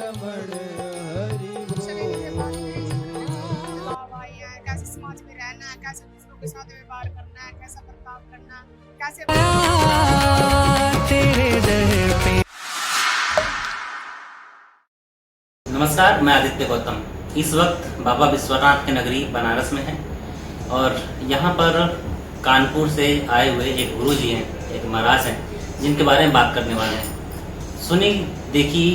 रमण हरि बोल। भाई है, कैसे समाज में रहना है, कैसे दूसरों के साथ व्यवहार करना है, कैसा बर्ताव करना है, कैसे तेरे दर पे। नमस्कार, मैं आदित्य गौतम। इस वक्त बाबा विश्वनाथ की नगरी बनारस में है और यहाँ पर कानपुर से आए हुए एक गुरु जी हैं, एक महाराज हैं, जिनके बारे में बात करने वाले हैं। सुनी देखी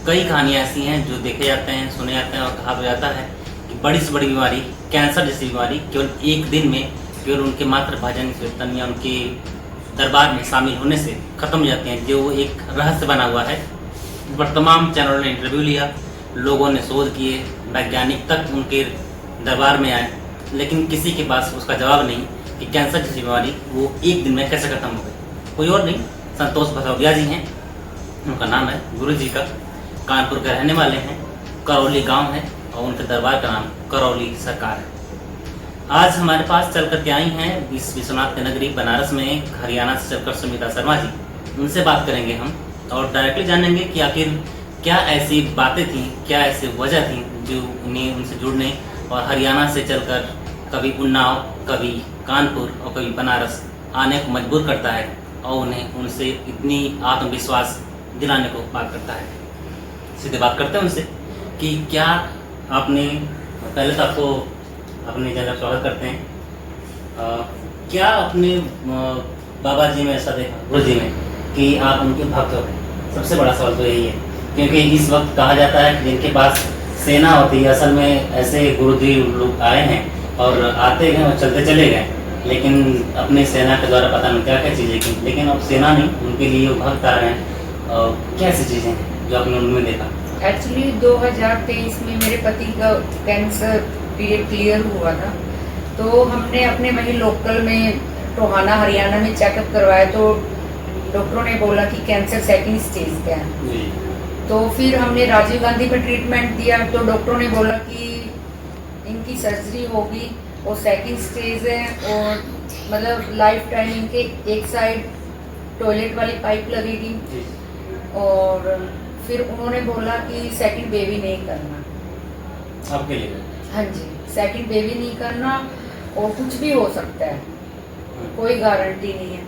कई कहानियाँ ऐसी हैं जो देखे जाते हैं, सुने जाते हैं और कहा जाता है कि बड़ी से बड़ी बीमारी, कैंसर जैसी बीमारी केवल एक दिन में, केवल उनके मात्र भजन कीर्तन या उनके दरबार में शामिल होने से ख़त्म हो जाती हैं, जो एक रहस्य बना हुआ है। इस पर तमाम चैनलों ने इंटरव्यू लिया, लोगों ने शोध किए, वैज्ञानिक तक उनके दरबार में आए, लेकिन किसी के पास उसका जवाब नहीं कि कैंसर जैसी बीमारी वो एक दिन में कैसे ख़त्म हो गई। कोई और नहीं, संतोष भदौरिया जी हैं, उनका नाम है, गुरु जी का, कानपुर के रहने वाले हैं, करौली गांव है और उनके दरबार का नाम करौली सरकार है। आज हमारे पास चल कर के आई हैं विश्वनाथ की नगरी बनारस में हरियाणा से चलकर सुमिता शर्मा जी। उनसे बात करेंगे हम और डायरेक्टली जानेंगे कि आखिर क्या ऐसी बातें थीं, क्या ऐसी वजह थी जो उन्हें उनसे जुड़ने और हरियाणा से चलकर कभी उन्नाव, कभी कानपुर और कभी बनारस आने को मजबूर करता है और उन्हें उनसे इतनी आत्मविश्वास दिलाने को बात करता है। सीधे बात करते हैं उनसे कि क्या आपने, पहले तो आपको अपनी जगह स्वागत करते हैं, क्या अपने बाबा जी में ऐसा देखा, गुरु जी में, कि आप उनके भक्त हो गए? सबसे बड़ा सवाल तो यही है, क्योंकि इस वक्त कहा जाता है कि जिनके पास सेना होती है, असल में ऐसे गुरु जी लोग आए हैं और आते गए और चलते चले गए, लेकिन अपनी सेना के द्वारा पता नहीं क्या क्या चीज़ें की, लेकिन अब सेना नहीं, उनके लिए वो भक्त आ रहे हैं। क्या ऐसी चीज़ें हैं जो आपने उनमें देखा? एक्चुअली 2023 में मेरे पति का कैंसर पीरियड क्लियर हुआ था, तो हमने अपने वहीं लोकल में टोहाना हरियाणा में चेकअप करवाया, तो डॉक्टरों ने बोला कि कैंसर सेकंड स्टेज पे है। तो फिर हमने राजीव गांधी में ट्रीटमेंट दिया, तो डॉक्टरों ने बोला कि इनकी सर्जरी होगी और सेकंड स्टेज है और मतलब लाइफ टाइम इनके एक साइड टॉयलेट वाली पाइप लगेगी और फिर उन्होंने बोला कि सेकंड बेबी नहीं करना आपके लिए। हाँ जी, सेकंड बेबी नहीं करना और कुछ भी हो सकता है, कोई गारंटी नहीं है।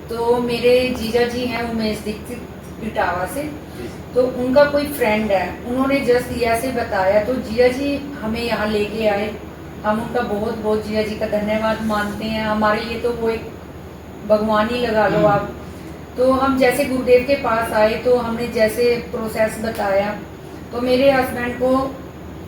तो मेरे जीजा जी हैं उमेश दीक्षित इटावा से, तो उनका कोई फ्रेंड है, उन्होंने जस्ट ऐसे बताया, तो जीजा जी हमें यहाँ लेके आए। हम उनका बहुत बहुत जीजा जी का धन्यवाद मानते हैं, हमारे लिए तो वो एक भगवान ही लगा लो आप। तो हम जैसे गुरुदेव के पास आए, तो हमने जैसे प्रोसेस बताया, तो मेरे हस्बैंड को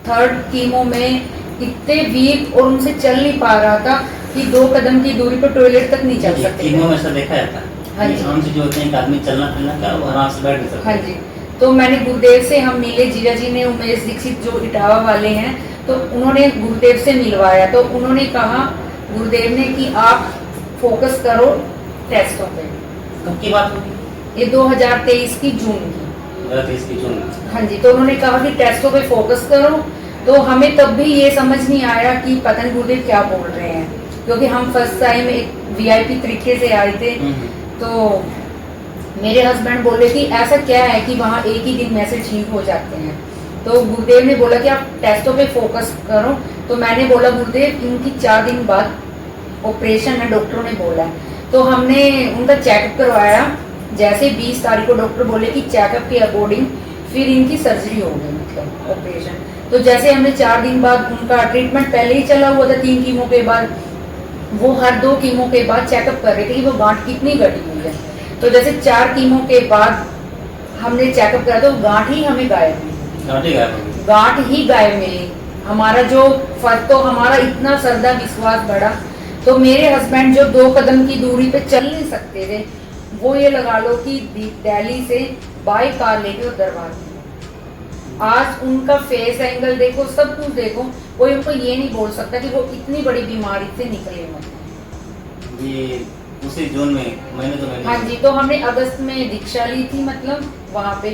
थर्ड कीमो में इतने वीक और उनसे चल नहीं पा रहा था कि 2 कदम की दूरी पर टॉयलेट तक नहीं चल सकते। कीमो में ऐसा देखा जाता है। हाँ जी, हमसे जो होते हैं कि आदमी चलना फिरना क्या वो आराम से बैठ नहीं सकता। हाँ जी। तो मैंने गुरुदेव से हम मिले, जीजा जी ने उमेश दीक्षित जो इटावा वाले हैं, तो उन्होंने गुरुदेव से मिलवाया। तो उन्होंने कहा गुरुदेव ने कि आप फोकस करो टेस्टों पे। कब की बात होगी? ये 2023 की जून की। 2023 की जून। हाँ जी, तो उन्होंने कहा कि टेस्टों पे फोकस करो। तो हमें तब भी ये समझ नहीं आया कि पता नहीं गुरुदेव क्या बोल रहे हैं, क्योंकि हम फर्स्ट टाइम एक वीआईपी तरीके से आए थे। तो मेरे हस्बैंड बोले कि ऐसा क्या है कि वहाँ एक ही दिन में से ठीक हो जाते हैं। तो गुरुदेव ने बोला कि आप टेस्टों पे फोकस करो। तो मैंने बोला गुरुदेव इनकी 4 दिन बाद ऑपरेशन है, डॉक्टरों ने बोला। तो हमने उनका चेकअप करवाया, जैसे 20 तारीख को डॉक्टर बोले कि चेकअप के अकॉर्डिंग फिर इनकी सर्जरी हो गई, मतलब ऑपरेशन। तो जैसे हमने 4 दिन बाद, उनका ट्रीटमेंट पहले ही चला हुआ था 3 कीमो के बाद, वो हर 2 कीमो के बाद चेकअप कर रहे थे कि वो गांठ कितनी घटी हुई है। तो जैसे 4 कीमो के बाद हमने चेकअप करा, तो गांठ ही हमें गायब मिली, गांठ ही गायब मिली। हमारा जो फर्क, तो हमारा इतना श्रद्धा विश्वास बढ़ा। तो मेरे हस्बैंड जो 2 कदम की दूरी पे चल नहीं सकते थे, वो ये लगा लो कि दिल्ली से बाई कार लेके उधर भागे। आज उनका फेस एंगल देखो, सब कुछ देखो, कोई उनको ये नहीं बोल सकता कि वो इतनी बड़ी बीमारी से निकले हुए। ये उसी जून में महीने तो हाँ जी, तो हमने अगस्त में दीक्षा ली थी, मतलब वहाँ पे।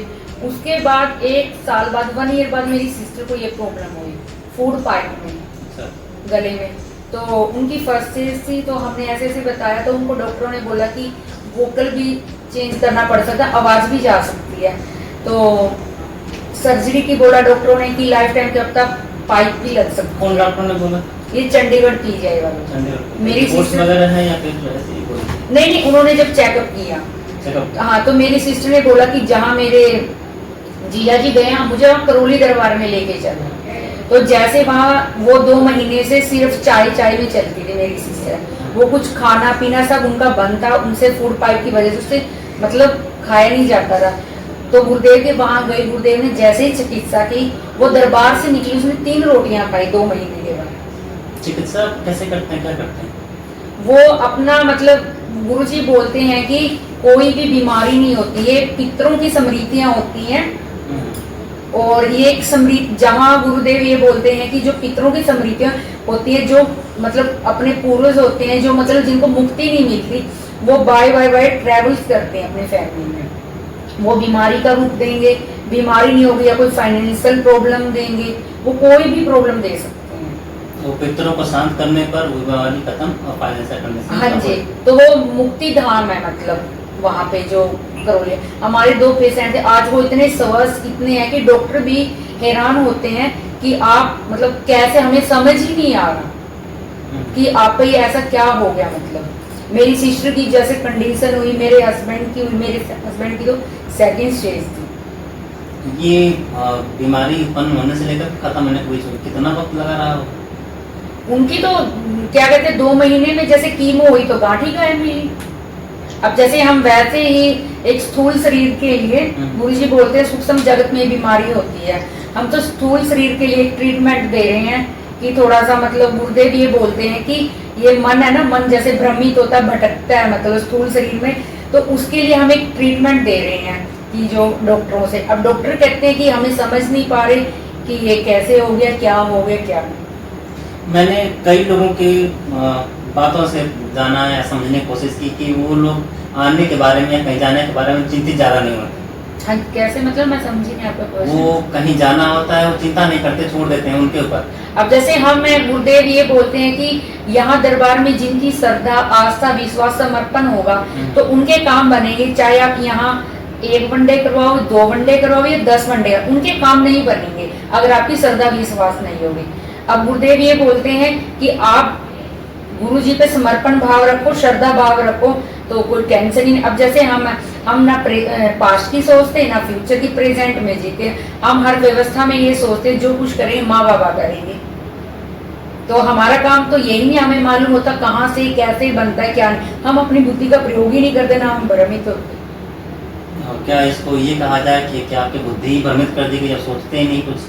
उसके बाद 1 साल बाद, 1 ईयर बाद मेरी सिस्टर को ये प्रॉब्लम हुई फूड पाइप में, गले में। तो उनकी फर्स्ट स्टेज थी, तो हमने ऐसे ऐसे बताया, तो उनको डॉक्टरों ने बोला कि वोकल भी चेंज करना पड़ सकता है, आवाज़ भी जा सकती है। तो सर्जरी की बोला डॉक्टरों ने कि लाइफ टाइम के अब तक पाइप भी लग सकती कौन डॉक्टर ने बोला? है। ये चंडीगढ़ PGI वाला। चंडीगढ़ मेरी रिपोर्ट्स sister- वगैरह है या फिर ऐसे ही कोई नहीं, उन्होंने जब चेकअप किया, चेकअप? हाँ, तो मेरी सिस्टर ने बोला कि जहाँ मेरे जीजा जी गए हैं मुझे वहाँ करौली दरबार में लेके चलो। तो जैसे वहाँ वो 2 महीने से सिर्फ चाय में चलती थी मेरी सिस्टर, वो कुछ खाना पीना सब उनका बंद था, उनसे फूड पाइप की वजह से उससे मतलब खाया नहीं जाता था। तो गुरुदेव के वहाँ गई, गुरुदेव ने जैसे ही चिकित्सा की, वो दरबार से निकली, उसने 3 रोटियां खाई 2 महीने के बाद। चिकित्सा कैसे करते हैं, क्या करते हैं? वो अपना मतलब गुरुजी बोलते हैं कि कोई भी बीमारी नहीं होती है, पितरों की स्मृतियां होती हैं। और ये एक स्मृति, जहाँ गुरुदेव ये बोलते हैं कि जो पितरों की स्मृतियां होती है, जो मतलब अपने पूर्वज होते हैं, जो मतलब जिनको मुक्ति नहीं मिलती, वो बाय ट्रेवल्स करते हैं अपने फैमिली में। वो बीमारी का रूप देंगे, बीमारी नहीं होगी या कोई फाइनेंशियल प्रॉब्लम देंगे, वो कोई भी प्रॉब्लम दे सकते हैं। तो पितरों को शांत करने पर वो बीमारी खत्म और फाइनेंशियल करने से हाँ जी, तो वो मुक्ति धाम है, मतलब वहाँ पे जो करौली। हमारे 2 पेशेंट थे, आज वो इतने स्वस्थ इतने हैं कि डॉक्टर भी हैरान होते हैं कि आप मतलब कैसे, हमें समझ ही नहीं आ रहा कि आपको ये ऐसा क्या हो गया। मतलब मेरी सिस्टर की जैसे कंडीशन हुई, मेरे हस्बैंड की हुई, मेरे हस्बैंड की तो 2nd स्टेज थी। ये बीमारी उत्पन्न होने से लेकर खत्म होने को कितना वक्त लगा रहा हो? उनकी तो क्या कहते हैं 2 महीने में जैसे कीमो हुई तो गांठी गायब मिली। अब जैसे हम वैसे ही एक स्थूल शरीर के लिए गुरुजी बोलते हैं सूक्ष्म जगत में बीमारी होती है, हम तो स्थूल शरीर के लिए ट्रीटमेंट दे रहे हैं कि थोड़ा सा मतलब गुरुदेव ये बोलते हैं कि ये मन है ना, मन जैसे भ्रमित होता है, भटकता है मतलब स्थूल शरीर में, तो उसके लिए हम एक ट्रीटमेंट दे रहे हैं कि जो डॉक्टरों से। अब डॉक्टर कहते हैं कि हमें समझ नहीं पा रहे कि ये कैसे हो गया, क्या हो गया, क्या नहीं। मैंने कई लोगों की बातों से जाना या समझने की कोशिश की कि वो लोग आने के बारे में या कहीं जाने के बारे में चिंतित ज़्यादा नहीं होते। हाँ, कैसे मतलब मैं समझी नहीं आपका क्वेश्चन। वो कहीं जाना होता है वो चिंता नहीं करते, छोड़ देते हैं उनके ऊपर। अब जैसे हम गुरुदेव ये बोलते हैं कि यहाँ दरबार में जिनकी श्रद्धा, आस्था, विश्वास, समर्पण होगा तो उनके काम बनेंगे। चाहे आप यहाँ 1 वनडे करवाओ, 2 वनडे करवाओ या 10 वनडे, उनके काम नहीं बनेंगे अगर आपकी श्रद्धा विश्वास नहीं होगी। अब गुरुदेव ये बोलते हैं कि आप गुरु जी पे समर्पण भाव रखो, श्रद्धा भाव रखो, तो कोई टेंशन ही नहीं। अब जैसे हम ना पास्ट की सोचते ना फ्यूचर की, प्रेजेंट में जीते। हम हर व्यवस्था में ये सोचते जो कुछ करेंगे माँ बाबा करेंगे, तो हमारा काम तो यही नहीं, हमें मालूम होता कहाँ से कैसे बनता है क्या नहीं। हम अपनी बुद्धि का प्रयोग ही नहीं करते, ना हम भ्रमित होते। क्या इसको ये कहा जाए कि क्या आपकी बुद्धि भ्रमित कर दी गई, जब सोचते ही नहीं कुछ?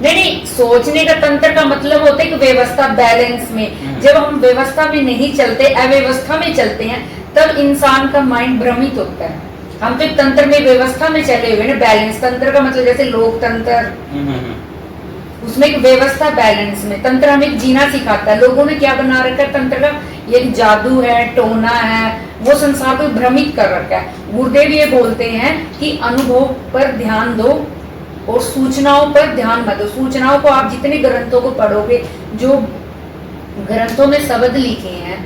नहीं, सोचने का तंत्र का मतलब होता है कि व्यवस्था, बैलेंस में। जब हम व्यवस्था में नहीं चलते, अव्यवस्था में चलते हैं, तब इंसान का माइंड भ्रमित होता है। हम तो तंत्र में, व्यवस्था में चले हुए ना, बैलेंस। तंत्र का मतलब जैसे लोकतंत्र, उसमें एक व्यवस्था, बैलेंस में। तंत्र हमें जीना सिखाता है। लोगों ने क्या बना रखा है तंत्र का, ये जादू है, टोना है, वो संसार को भ्रमित कर रखा है। गुरुदेव ये बोलते हैं कि अनुभव पर ध्यान दो और सूचनाओं पर ध्यान मत दो। सूचनाओं को आप जितने ग्रंथों को पढ़ोगे, जो ग्रंथों में शब्द लिखे हैं,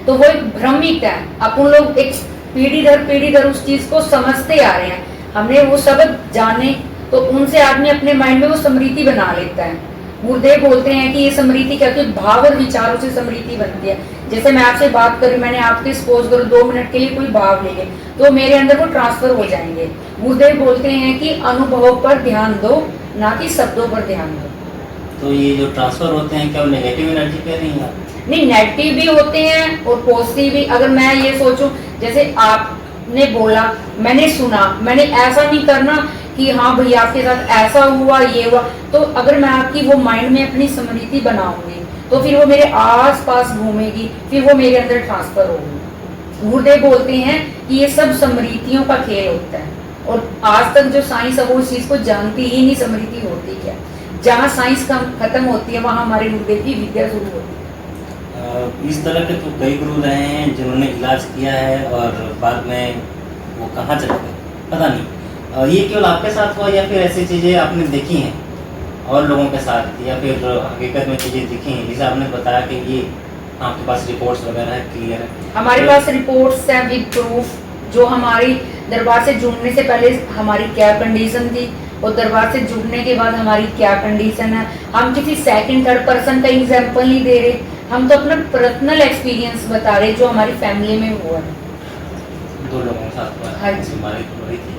तो वो एक भ्रमित है। अपन लोग एक पीढ़ी दर उस चीज को समझते आ रहे हैं। हमने वो शब्द जाने तो उनसे आदमी अपने माइंड में वो स्मृति बना लेता है। गुरुदेव बोलते हैं कि ये स्मृति क्या, कि भाव और विचारों से स्मृति बनती है। जैसे मैं आपसे बात करूं, मैंने आपके सपोज करो 2 मिनट के लिए कोई भाव ले, तो मेरे अंदर वो ट्रांसफर हो जाएंगे। गुरुदेव बोलते हैं कि अनुभव पर ध्यान दो, ना कि शब्दों पर ध्यान दो। तो ये जो ट्रांसफर होते हैं क्या वो नेगेटिव एनर्जी कह रही हैं आप? नहीं, नेगेटिव भी होते हैं और पॉजिटिव भी। अगर मैं ये सोचूं, जैसे आपने बोला, मैंने सुना, मैंने ऐसा नहीं करना कि हाँ भाई आपके साथ ऐसा हुआ, ये हुआ, तो अगर मैं आपकी वो माइंड में अपनी स्मृति बनाऊंगी तो फिर वो मेरे आस पास घूमेगी, फिर वो मेरे अंदर ट्रांसफर होगी। गुरुदेव बोलते हैं कि ये सब स्मृतियों का खेल होता है, और आज तक जो साइंस है वो उस चीज को जानती ही नहीं स्मृति होती क्या। जहाँ साइंस खत्म होती है वहाँ हमारे गुरुदेव की विद्या शुरू होती है। इस तरह के तो कई गुरु रहे हैं जिन्होंने इलाज किया है और बाद में वो कहाँ चले गए पता नहीं। ये केवल आपके साथ हुआ या फिर ऐसी चीज़ें आपने देखी हैं और लोगों के साथ, या फिर हकीकत में चीज़ें दिखी हैं जैसे आपने बताया कि ये आपके पास रिपोर्ट्स वगैरह है, क्लियर है? हमारे पास रिपोर्ट्स हैं विद प्रूफ। जो हमारी दरबार से जुड़ने से पहले हमारी क्या कंडीशन थी, और दरबार से जुड़ने के बाद हमारी क्या कंडीशन है। हम किसी सेकंड थर्ड पर्सन का एग्जाम्पल नहीं दे रहे, हम तो अपना पर्सनल एक्सपीरियंस बता रहे जो हमारी फैमिली में हुआ है। 2 लोगों के साथ हुआ हाँ है, जी। बीमारी हो रही थी।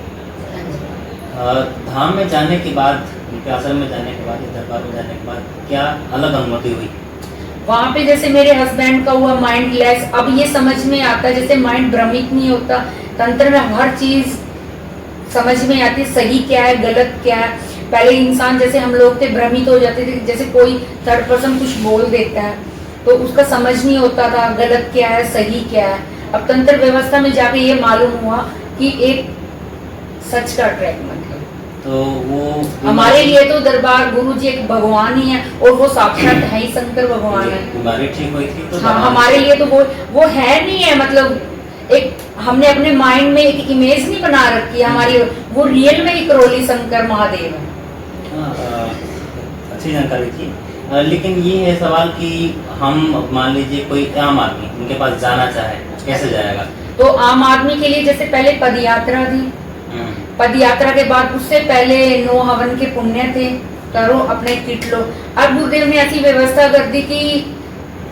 हाँ जी। धाम में जाने के बाद, उनके आश्रम में जाने के बाद, इस दरबार में जाने के बाद क्या अलग अनुभूति हुई? वहाँ पे जैसे मेरे हस्बैंड का हुआ माइंडलेस, अब ये समझ में आता है, जैसे माइंड भ्रमित नहीं होता, तंत्र में हर चीज समझ में आती, सही क्या है गलत क्या है। पहले इंसान जैसे हम लोग थे भ्रमित हो जाते थे, जैसे कोई थर्ड पर्सन कुछ बोल देता है तो उसका समझ नहीं होता था गलत क्या है सही क्या है। अब तंत्र व्यवस्था में जाके ये मालूम हुआ कि एक सच का ट्रैक मतलब तो वो हमारे लिए तो दरबार गुरु जी एक भगवान ही है, और वो साक्षात है ही शंकर भगवान है। बीमारी ठीक हुई थी तो हाँ, हमारे लिए तो वो है नहीं है, मतलब एक हमने अपने माइंड में एक इमेज नहीं बना रखी है हमारी, वो रियल में एक रोली शंकर महादेव है। अच्छी जानकारी थी। लेकिन ये है सवाल कि हम मान लीजिए कोई आम आदमी उनके पास जाना चाहे, कैसे जाएगा? तो आम आदमी के लिए जैसे पहले पद यात्रा थी, पद यात्रा के बाद उससे पहले 9 हवन के पुण्य थे, करो अपने किट लो। अब गुरुदेव ने ऐसी व्यवस्था कर दी कि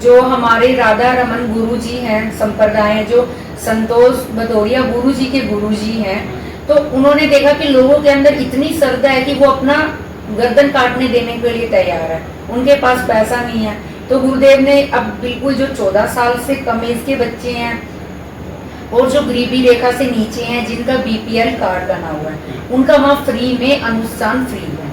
जो हमारे राधा रमन गुरु जी हैं, संप्रदाय जो संतोष भदौरिया गुरु जी के गुरु जी हैं, तो उन्होंने देखा कि लोगों के अंदर इतनी श्रद्धा है कि वो अपना गर्दन काटने देने के लिए तैयार है, उनके पास पैसा नहीं है। तो गुरुदेव ने अब बिल्कुल जो 14 साल से कम एज के बच्चे हैं और जो गरीबी रेखा से नीचे हैं, जिनका बीपीएल कार्ड बना हुआ है, उनका वहाँ फ्री में अनुष्ठान फ्री है।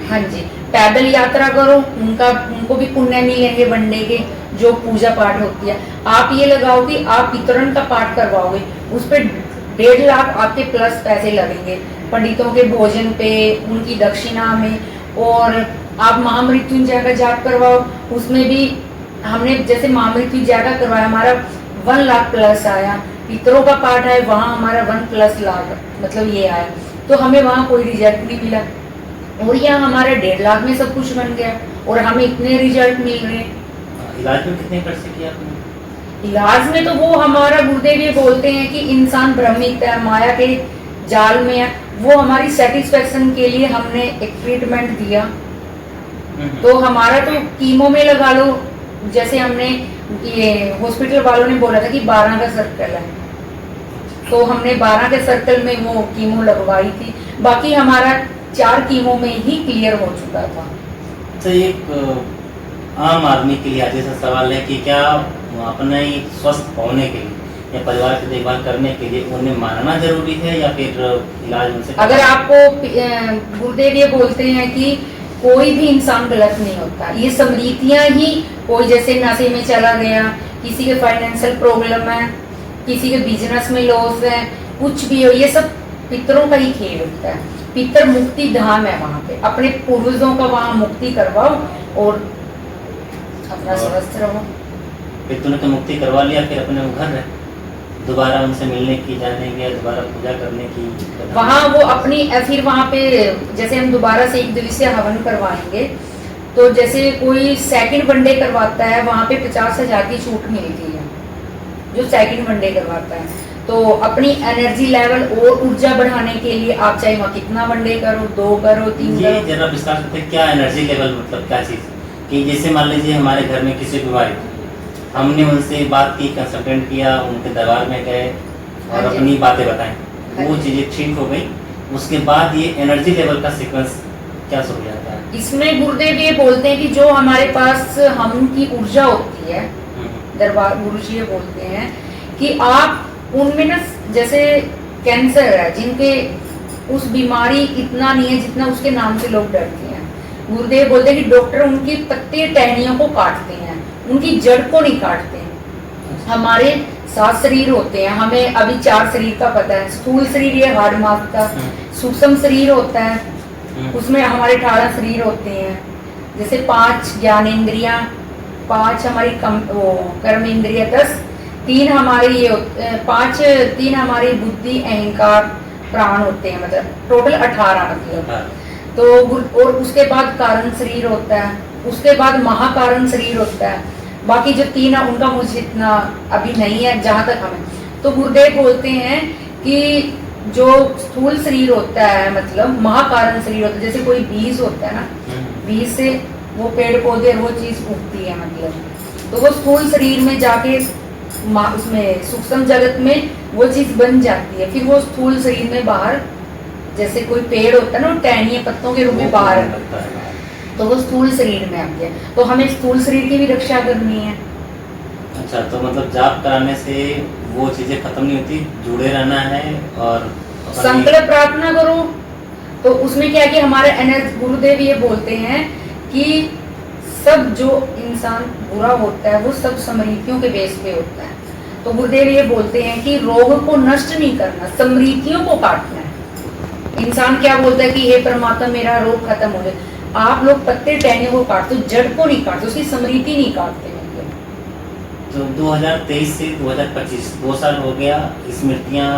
हाँ जी, पैदल यात्रा करो, उनको भी पुण्य मिलेंगे वनडे के, जो पूजा पाठ होती है। आप ये लगाओ कि आप वितरण का पाठ करवाओगे, उस पर 1.5 लाख आपके प्लस पैसे लगेंगे, पंडितों के भोजन पे, उनकी दक्षिणा में। और आप महामृत्युंजय का जाप करवाओ, उसमें भी हमने जैसे महामृत्युंजय का करवाया, हमारा 1 लाख प्लस आया। पितरों का पाठ है, वहाँ हमारा 1+ लाख मतलब ये आया, तो हमें वहाँ कोई रिजल्ट नहीं मिला। और यहाँ हमारा 1.5 लाख में सब कुछ बन गया और हमें इतने रिजल्ट मिल रहे हैं। इलाज में कितने पैसे किया आपने? इलाज में तो वो हमारा गुरुदेव ये बोलते हैं कि इंसान भ्रमित है, माया के जाल में है, वो हमारी सेटिस्फेक्शन के लिए हमने एक ट्रीटमेंट दिया। तो हमारा तो कीमो में लगा लो, जैसे हमने ये हॉस्पिटल वालों ने बोला था कि 12 का सर्कल है, तो हमने 12 के सर्कल में वो कीमो लगवाई थी। बाकी हमारा 4 कीमो में ही क्लियर हो चुका था। तो एक आम आदमी के लिए आज ऐसा सवाल है कि क्या अपने स्वस्थ होने के लिए या परिवार की देखभाल करने के लिए उन्हें मानना जरूरी है या फिर इलाज उनसे? अगर आपको गुरुदेव ये बोलते हैं कि कोई भी इंसान गलत नहीं होता, ये समृद्धियां ही, कोई जैसे नशे में चला गया, किसी के फाइनेंशियल प्रॉब्लम है, किसी के बिजनेस में लॉस है, कुछ भी हो, ये सब पितरों का ही खेल होता है। पितर मुक्ति धाम है, वहाँ पे अपने पूर्वजों का वहाँ मुक्ति करवाओ और अपना स्वस्थ रहो। पितरों की मुक्ति करवा लिया, फिर अपने घर रहे, दोबारा उनसे मिलने की, जाने की, दोबारा पूजा करने की वहाँ वो अपनी फिर वहाँ पे जैसे हम दोबारा से 1 दिवसीय हवन करवाएंगे, तो जैसे कोई सेकंड वनडे करवाता है, वहाँ पे 50,000 की छूट मिलती है जो सेकंड वनडे करवाता है। तो अपनी एनर्जी लेवल और ऊर्जा बढ़ाने के लिए आप चाहे वहाँ कितना वनडे करो, 2 करो, 3 ये करो। जरा विस्तार से क्या एनर्जी लेवल मतलब क्या चीज़? कि जैसे मान लीजिए हमारे घर में किसी बीमारी, हमने उनसे बात की, कंसल्टेंट किया, उनके दरबार में गए और हाँ जी। अपनी बातें बताएं, हाँ वो जी। चीज़ें ठीक हो गई, उसके बाद ये एनर्जी लेवल का सीक्वेंस क्या शुरू हो जाता है? इसमें गुरुदेव ये बोलते हैं कि जो हमारे पास हम की ऊर्जा होती है, दरबार गुरु जी ये बोलते हैं कि आप उनमें ना, जैसे कैंसर है जिनके, उस बीमारी इतना नहीं है जितना उसके नाम से लोग डरते हैं। गुरुदेव बोलते हैं कि डॉक्टर उनकी पत्ते टहनियों को काटते हैं, उनकी जड़ को नहीं काटते हैं। हमारे 7 शरीर होते हैं, हमें अभी 4 शरीर का पता है। स्थूल शरीर ये हार्ड मास का, सूक्ष्म शरीर होता है, उसमें हमारे 18 शरीर होते हैं। जैसे 5 ज्ञानेंद्रियां, 5 हमारी कर्म इंद्रिय, 10, 3 हमारे ये 3 हमारी बुद्धि, अहंकार, प्राण होते हैं, मतलब टोटल 18 मतलब। तो और उसके बाद कारण शरीर होता है, उसके बाद महाकारण शरीर होता है। बाकी जो 3 है उनका मुझे इतना अभी नहीं है जहाँ तक हमें। तो गुरुदेव बोलते हैं कि जो स्थूल शरीर होता है, मतलब महाकारण शरीर होता है, जैसे कोई बीज होता है ना, बीज से वो पेड़ पौधे वो चीज उगती है, मतलब तो वो स्थूल शरीर में जाके उसमें सूक्ष्म जगत में वो चीज बन जाती है, फिर वो स्थूल शरीर में बाहर, जैसे कोई पेड़ होता है ना, वो टहनियां पत्तों के रूप में बाहर लगता है। तो वो स्थूल शरीर में आती है, तो हमें स्थूल शरीर की भी रक्षा करनी है। अच्छा, तो मतलब जाप कराने से वो चीजें खत्म नहीं होती, जुड़े रहना है और संकल्प प्रार्थना करो। तो उसमें क्या है कि हमारे गुरुदेव ये बोलते हैं कि सब जो इंसान बुरा होता है वो सब स्मृतियों के बेस पे होता है। तो गुरुदेव ये बोलते हैं कि रोग को नष्ट नहीं करना, स्मृतियों को काटना है। इंसान क्या बोलता है कि हे परमात्मा मेरा रोग खत्म हो जाए, आप लोग पत्ते टहने को काटते हो, जड़ को नहीं काटते, उसकी स्मृति नहीं काटते। तो 2023 से 2025 2 साल हो गया, स्मृतियाँ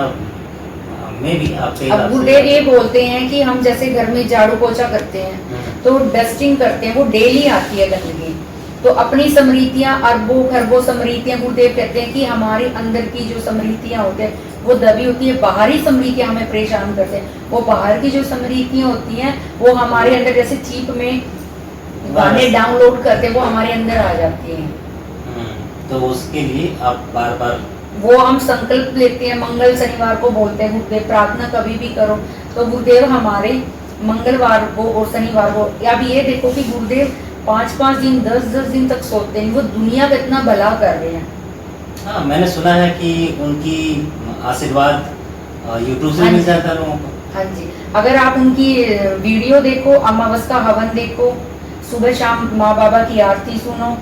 में भी आपके अब गुरुदेव ये बोलते हैं कि हम जैसे घर में झाड़ू पोछा करते हैं तो डस्टिंग करते हैं, वो डेली आती है गंदगी, तो अपनी स्मृतियां अरबों खरबों स्मृतियां, गुरुदेव कहते हैं कि हमारे अंदर की जो स्मृतियां होती है वो दबी होती है, बाहरी स्मृतियां हमें परेशान करते हैं, वो बाहर की जो स्मृतियां होती हैं वो हमारे अंदर जैसे चीप में गाने डाउनलोड करते हैं वो हमारे अंदर आ जाती हैं। तो उसके लिए आप बार बार वो हम संकल्प लेते हैं, मंगल शनिवार को बोलते हैं गुरुदेव प्रार्थना कभी भी करो, तो गुरुदेव हमारे मंगलवार को और शनिवार को, अब ये देखो कि गुरुदेव 5-5 दिन 10-10 दिन तक सोते हैं, वो दुनिया का इतना भला कर रहे हैं। हाँ, मैंने सुना है कि उनकी आशीर्वाद यूट्यूब से मिल जाता है लोगों को। हाँ जी, अगर आप उनकी वीडियो देखो, अमावस का हवन देखो, सुबह शाम माँ बाबा की आरती सुनो,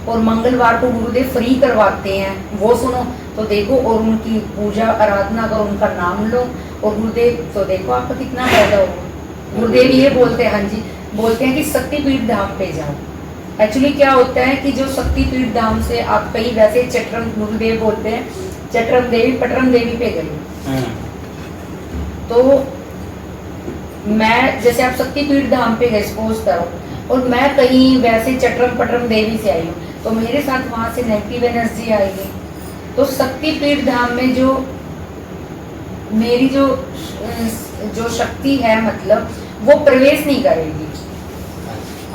और मंगलवार को गुरुदेव फ्री करवाते हैं वो सुनो, तो देखो, और उनकी पूजा आराधना करो, उनका नाम लो, और गुरुदेव तो देखो आपका कितना फायदा होगा। गुरुदेव ये बोलते हैं, हाँ जी, बोलते हैं कि शक्तिपीठ धाम पे जाओ। एक्चुअली क्या होता है कि जो शक्तिपीठ धाम से आप कहीं वैसे चटरम, गुरुदेव बोलते हैं चटरम देवी पटरम देवी पे गए, तो मैं जैसे आप शक्तिपीठ धाम पे गए सपोज करो, और मैं कहीं वैसे चटरम पटरम देवी से आई हूँ, तो मेरे साथ वहां से नेगेटिव एनर्जी आएगी, तो शक्तिपीठ धाम में जो मेरी जो शक्ति है, मतलब वो प्रवेश नहीं करेगी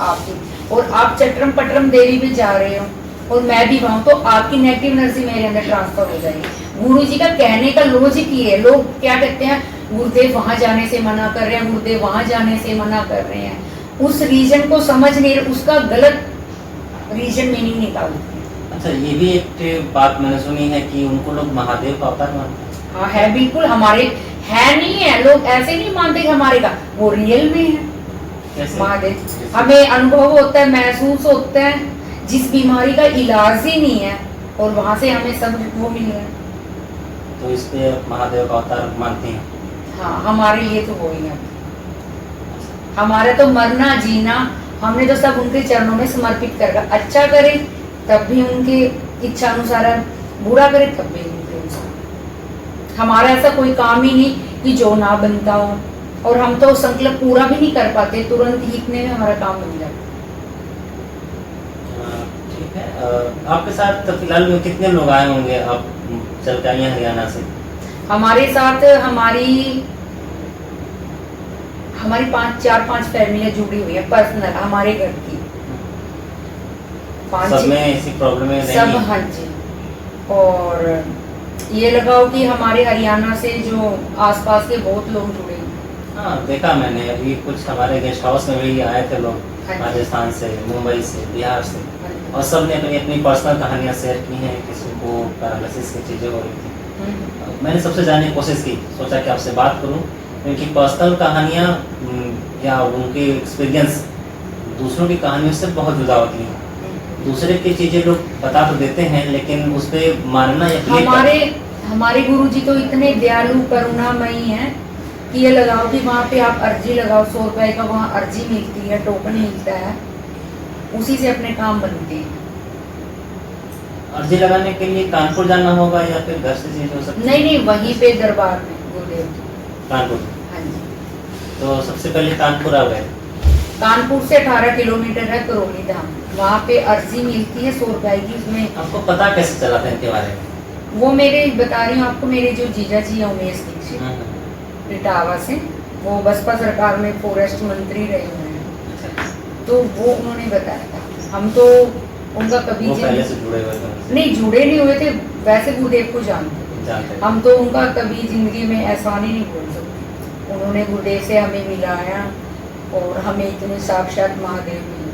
आपकी, और आप चटरम पटरम देवी पे जा रहे हो और मैं भी वहां, तो आपकी नेगेटिव एनर्जी मेरे अंदर ट्रांसफर हो जाएगी। गुरु जी का कहने का लॉजिक ये है, लोग क्या कहते हैं गुरुदेव वहां जाने से मना कर रहे हैं, गुरुदेव वहां जाने से मना कर रहे हैं, उस रीजन को समझ नहीं रहे, उसका गलत रीजन मीनिंग निकालते हैं। अच्छा, ये भी एक बात मैंने सुनी है कि उनको लोग महादेव का अवतार मानते हैं। हाँ है, बिल्कुल हमारे है, नहीं है, लोग ऐसे नहीं मानते कि हमारे का, वो रियल में है महादेव। हमें अनुभव होता है, महसूस होता है, जिस बीमारी का इलाज ही नहीं है और वहां से हमें सब वो मिल रहा है, तो इस पे महादेव का अवतार मानते हैं। हाँ, हमारे लिए तो वो ही है, हमारा तो मरना जीना हमने तो सब उनके चरणों में समर्पित कर रखा। अच्छा करे तब भी उनके इच्छा अनुसार, बुरा करे तब भी उनके अनुसार। हमारा ऐसा कोई काम ही नहीं कि जो ना बनता हो, और हम तो संकल्प पूरा भी नहीं कर पाते, तुरंत ही इतने में हमारा काम बन जाता। ठीक है, आपके साथ तो फिलहाल में कितने लोग आए होंगे, आप चल के आई हैं हरियाणा से? हमारे साथ हमारी 4-5 फैमिलियां जुड़ी हुई है, पर्सनल हमारे घर की 5 सब में ऐसी प्रॉब्लम है सब, हाँ जी। और ये लगाओ कि हमारे हरियाणा से जो आसपास के बहुत लोग जुड़े हैं। हाँ, देखा मैंने, अभी कुछ हमारे गेस्ट हाउस में भी आए थे लोग, राजस्थान से, मुंबई से, बिहार से, और सब ने अपनी अपनी पर्सनल कहानियाँ शेयर की हैं। किसी को पैरालिसिस की चीज़ें हो रही थी। मैंने सबसे जानने की कोशिश की, सोचा कि आपसे बात करूं, क्योंकि पर्सनल कहानियाँ या उनके एक्सपीरियंस दूसरों की कहानियों से बहुत जुदा होती हैं। दूसरे की चीज़ें लोग बता तो देते हैं, लेकिन उस पर मानना या हमारे गुरुजी तो इतने दयालु करुणामयी हैं कि ये लगाओ कि वहाँ पे आप अर्जी लगाओ, 100 रुपए का वहाँ अर्जी मिलती है, टोकन मिलता है, उसी से अपने काम बनते हैं। अर्जी लगाने के लिए कानपुर जाना होगा या फिर घर से चीज हो सकती है? नहीं, वहीं पे दरबार में गुरुदेव कानपुर। हाँ जी। तो सबसे पहले कानपुर आ गए। कानपुर से 18 किलोमीटर है करौली धाम, वहाँ पे अर्जी मिलती है 100 रुपए की। उसमें आपको पता कैसे चला था इनके बारे में? वो मेरे बता रही हूँ आपको, मेरे जो जीजा जी है उमेश दीक्षित, इटावा से, वो बसपा सरकार में फॉरेस्ट मंत्री रहे हुए हैं, तो वो उन्होंने बताया था। हम तो उनका कभी वो पहले से जुड़े हुए थे उनसे? नहीं, जुड़े नहीं हुए थे, वैसे गुरुदेव को जानते थे। हम तो उनका कभी जिंदगी में एहसान ही नहीं बोल सकते। उन्होंने गुरुदेव से हमें मिलाया और हमें इतने साक्षात महादेव मिले।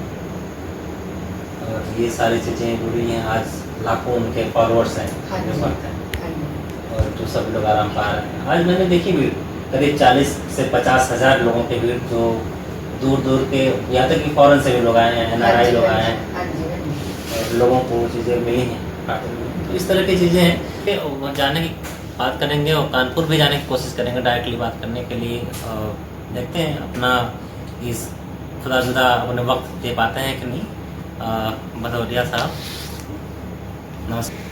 और ये सारी चीज़ें जुड़ी हैं, आज लाखों उनके फॉलोअर्स हैं, हाँ जो जी, भक्त हैं, हाँ जी। और जो सब लोग आराम पा रहे हैं। आज मैंने देखी भीड़ करीब 40 से 50 हज़ार लोगों की भीड़, जो दूर दूर के, यहाँ तक कि फॉरेन से भी लोग आए हैं, NRI लोग आए हैं, हाँ जी, हाँ जी। और लोगों को चीज़ें मिली हैं। तो इस तरह की चीज़ें हैं कि वो जाने की बात करेंगे और कानपुर भी जाने की कोशिश करेंगे डायरेक्टली बात करने के लिए। देखते हैं अपना इस खुदाजुदा अपने वक्त दे पाते हैं कि नहीं। भदौरिया साहब, नमस्कार।